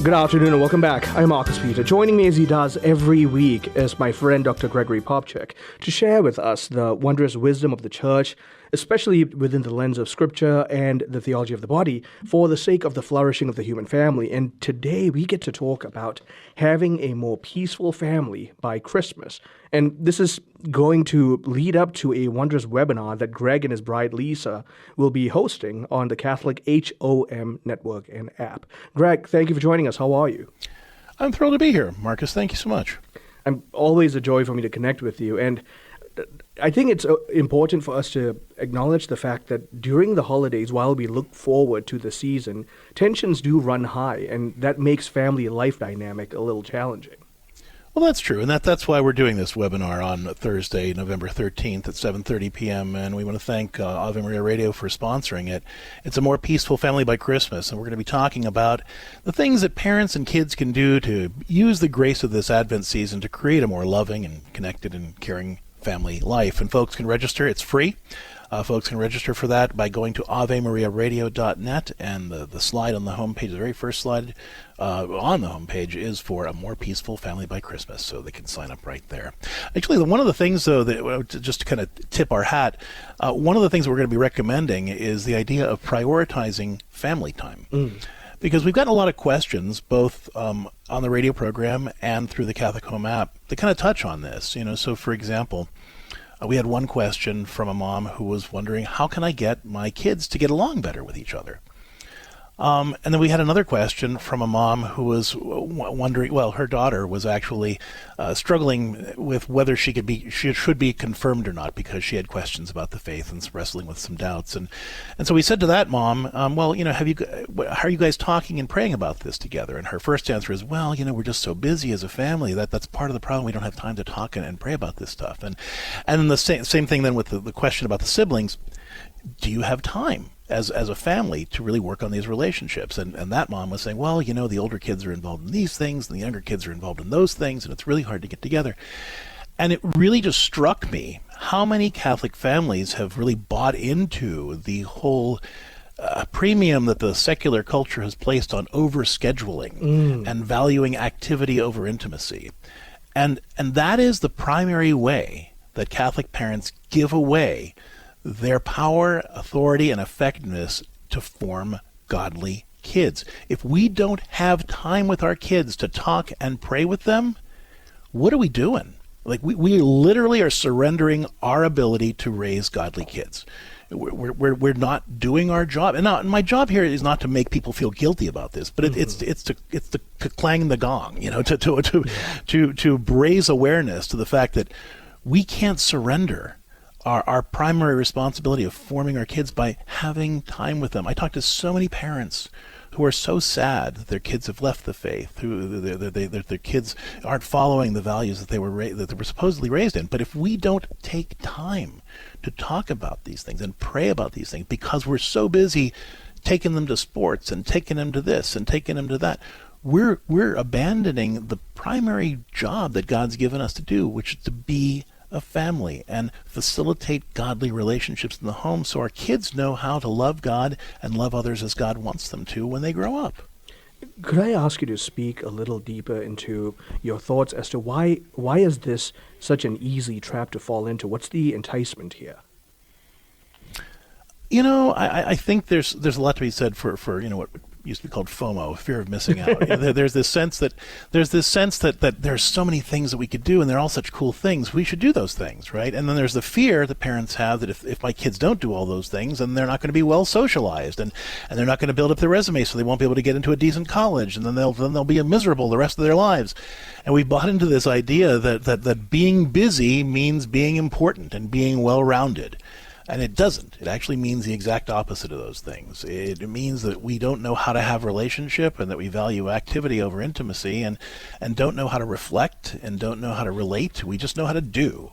Good afternoon and welcome back. I'm Marcus Peter. Joining me as he does every week is my friend Dr. Gregory Popcak to share with us the wondrous wisdom of the church, especially within the lens of Scripture and the theology of the body, for the sake of the flourishing of the human family. And today we get to talk about having a more peaceful family by Christmas. And this is going to lead up to a wondrous webinar that Greg and his bride Lisa will be hosting on the CatholicHOM network and app. Greg, thank you for joining us. How are you? I'm thrilled to be here, Marcus. Thank you so much. I'm always a joy for me to connect with you. And I think it's important for us to acknowledge the fact that during the holidays, while we look forward to the season, tensions do run high, and that makes family life dynamic a little challenging. Well, that's true, and that's why we're doing this webinar on Thursday, November 13th at 7:30 p.m., and we want to thank Ave Maria Radio for sponsoring it. It's a more peaceful family by Christmas, and we're going to be talking about the things that parents and kids can do to use the grace of this Advent season to create a more loving and connected and caring family life. And folks can register. It's free. Folks can register for that by going to AveMariaRadio.net, and the slide on the homepage, the very first slide on the homepage, is for a more peaceful family by Christmas, so they can sign up right there. Actually, one of the things, though, that just to kind of tip our hat, one of the things we're going to be recommending is the idea of prioritizing family time. Because we've gotten a lot of questions, both on the radio program and through the CatholicHOM app, that kind of touch on this. So for example, we had one question from a mom who was wondering, how can I get my kids to get along better with each other? And then we had another question from a mom who was wondering, well, her daughter was actually struggling with whether she should be confirmed or not, because she had questions about the faith and wrestling with some doubts. And so we said to that mom, well, how are you guys talking and praying about this together? And her first answer is, well, we're just so busy as a family that's part of the problem. We don't have time to talk and pray about this stuff. And then the same thing then with the question about the siblings. Do you have time as a family to really work on these relationships? And that mom was saying, well, the older kids are involved in these things and the younger kids are involved in those things, and it's really hard to get together. And it really just struck me how many Catholic families have really bought into the whole premium that the secular culture has placed on overscheduling and valuing activity over intimacy. And that is the primary way that Catholic parents give away their power, authority, and effectiveness to form godly kids. If we don't have time with our kids to talk and pray with them, what are we doing? We literally are surrendering our ability to raise godly kids. We're not doing our job. And now, my job here is not to make people feel guilty about this, but it's to clang the gong, to raise awareness to the fact that we can't surrender our primary responsibility of forming our kids by having time with them. I talk to so many parents who are so sad that their kids have left the faith, who their kids aren't following the values that they were supposedly raised in. But if we don't take time to talk about these things and pray about these things, because we're so busy taking them to sports and taking them to this and taking them to that, we're abandoning the primary job that God's given us to do, which is to be a family and facilitate godly relationships in the home, so our kids know how to love God and love others as God wants them to when they grow up. Could I ask you to speak a little deeper into your thoughts as to why is this such an easy trap to fall into? What's the enticement here? I think there's a lot to be said for what used to be called FOMO, fear of missing out. There's this sense that there's so many things that we could do, and they're all such cool things. We should do those things, right? And then there's the fear that parents have that if my kids don't do all those things, then they're not going to be well socialized, and they're not going to build up their resume, so they won't be able to get into a decent college, and then they'll be miserable the rest of their lives. And we bought into this idea that being busy means being important and being well-rounded. And it doesn't. It actually means the exact opposite of those things. It means that we don't know how to have relationship, and that we value activity over intimacy, and don't know how to reflect, and don't know how to relate. We just know how to do.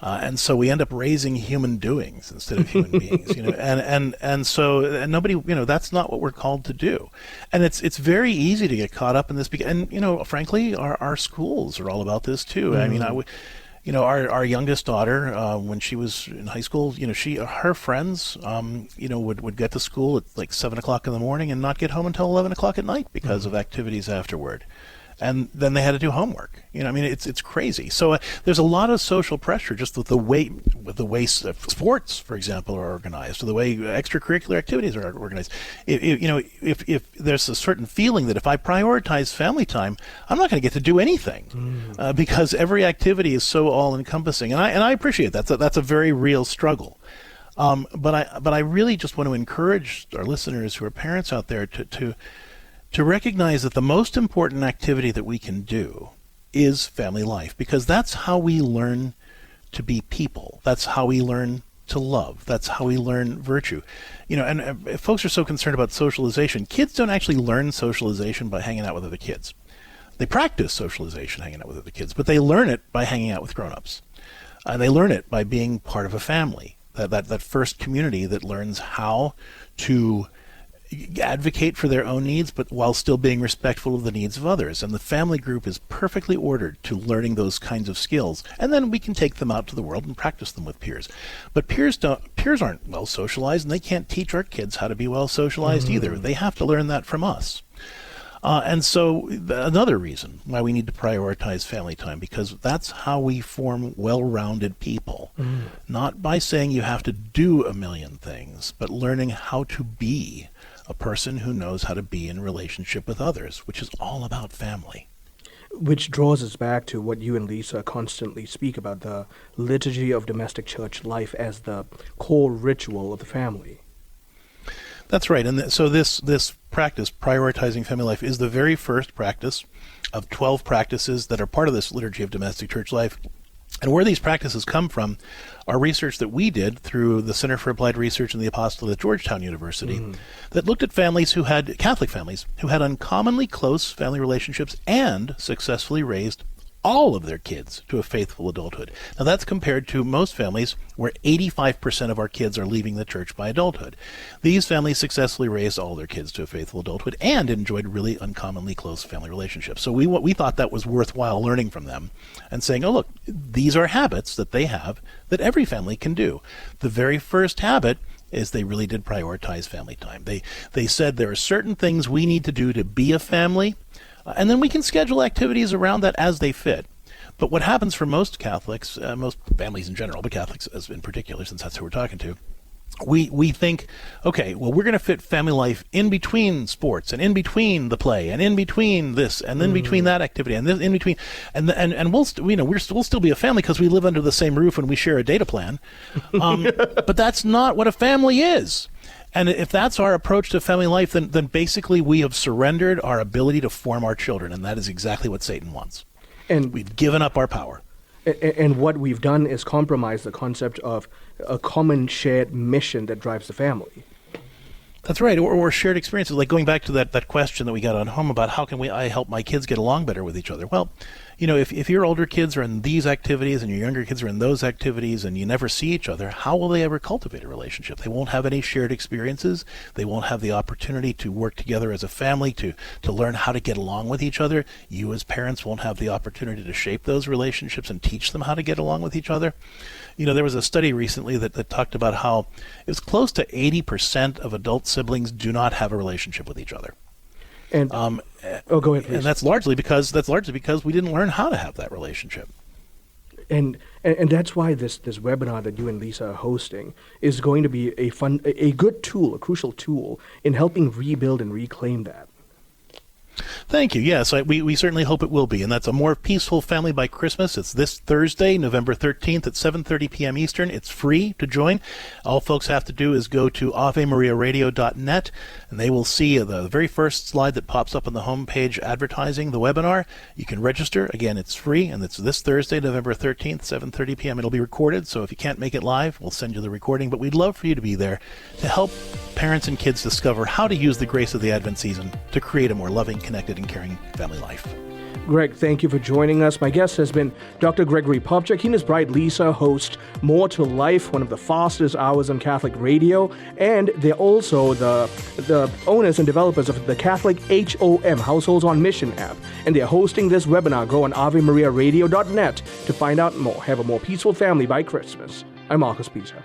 And so we end up raising human doings instead of human beings, and so nobody, that's not what we're called to do. And it's very easy to get caught up in this, and frankly, our schools are all about this too. I mean, Our youngest daughter, when she was in high school, her friends, would get to school at like 7 o'clock in the morning and not get home until 11 o'clock at night because of activities afterward. And then they had to do homework. It's crazy. So there's a lot of social pressure just with the way sports, for example, are organized, or the way extracurricular activities are organized. If there's a certain feeling that if I prioritize family time, I'm not going to get to do anything because every activity is so all-encompassing. And I appreciate that. That's a very real struggle. But I really just want to encourage our listeners who are parents out there to recognize that the most important activity that we can do is family life, because that's how we learn to be people. That's how we learn to love. That's how we learn virtue. And folks are so concerned about socialization. Kids don't actually learn socialization by hanging out with other kids. They practice socialization hanging out with other kids, but they learn it by hanging out with grown-ups. They learn it by being part of a family, that first community that learns how to advocate for their own needs, but while still being respectful of the needs of others. And the family group is perfectly ordered to learning those kinds of skills. And then we can take them out to the world and practice them with peers. But peers aren't well socialized, and they can't teach our kids how to be well socialized either. They have to learn that from us. And so another reason why we need to prioritize family time, because that's how we form well-rounded people. Not by saying you have to do a million things, but learning how to be a person who knows how to be in relationship with others, which is all about family. Which draws us back to what you and Lisa constantly speak about, the liturgy of domestic church life as the core ritual of the family. That's right. And so this practice, prioritizing family life, is the very first practice of 12 practices that are part of this liturgy of domestic church life. And where these practices come from are research that we did through the Center for Applied Research and the Apostolate at Georgetown University that looked at Catholic families who had uncommonly close family relationships and successfully raised all of their kids to a faithful adulthood. Now that's compared to most families where 85% of our kids are leaving the church by adulthood. These families successfully raised all their kids to a faithful adulthood and enjoyed really uncommonly close family relationships. So we thought that was worthwhile learning from them and saying, oh look, these are habits that they have that every family can do. The very first habit is they really did prioritize family time. They said there are certain things we need to do to be a family, and then we can schedule activities around that as they fit. But what happens for most Catholics, most families in general, but Catholics as in particular, since that's who we're talking to, we think, okay, well, we're going to fit family life in between sports and in between the play and in between this and in between that activity and this, in between, and we'll still be a family because we live under the same roof and we share a data plan. But that's not what a family is. And if that's our approach to family life, then basically we have surrendered our ability to form our children, and that is exactly what Satan wants. And we've given up our power. And what we've done is compromise the concept of a common shared mission that drives the family. That's right, or shared experiences, like going back to that question that we got on home about how can I help my kids get along better with each other. Well, if your older kids are in these activities and your younger kids are in those activities and you never see each other, how will they ever cultivate a relationship? They won't have any shared experiences. They won't have the opportunity to work together as a family, to learn how to get along with each other. You as parents won't have the opportunity to shape those relationships and teach them how to get along with each other. There was a study recently that talked about how it's close to 80% of adult siblings do not have a relationship with each other. And go ahead, please. And that's largely because we didn't learn how to have that relationship. And that's why this webinar that you and Lisa are hosting is going to be a good tool, a crucial tool in helping rebuild and reclaim that. Thank you. Yes, we certainly hope it will be. And that's A More Peaceful Family by Christmas. It's this Thursday, November 13th at 7:30 p.m. Eastern. It's free to join. All folks have to do is go to AveMariaRadio.net, and they will see the very first slide that pops up on the homepage advertising the webinar. You can register. Again, it's free, and it's this Thursday, November 13th, 7:30 p.m. It'll be recorded, so if you can't make it live, we'll send you the recording. But we'd love for you to be there to help parents and kids discover how to use the grace of the Advent season to create a more loving, connected, and caring family life. Greg, thank you for joining us. My guest has been Dr. Gregory Popcak. He and his bride Lisa host More to Life, one of the fastest hours on Catholic radio, and they're also the owners and developers of the CatholicHOM, Households on Mission app. And they're hosting this webinar. Go on AveMariaRadio.net to find out more. Have a more peaceful family by Christmas. I'm Marcus Peter.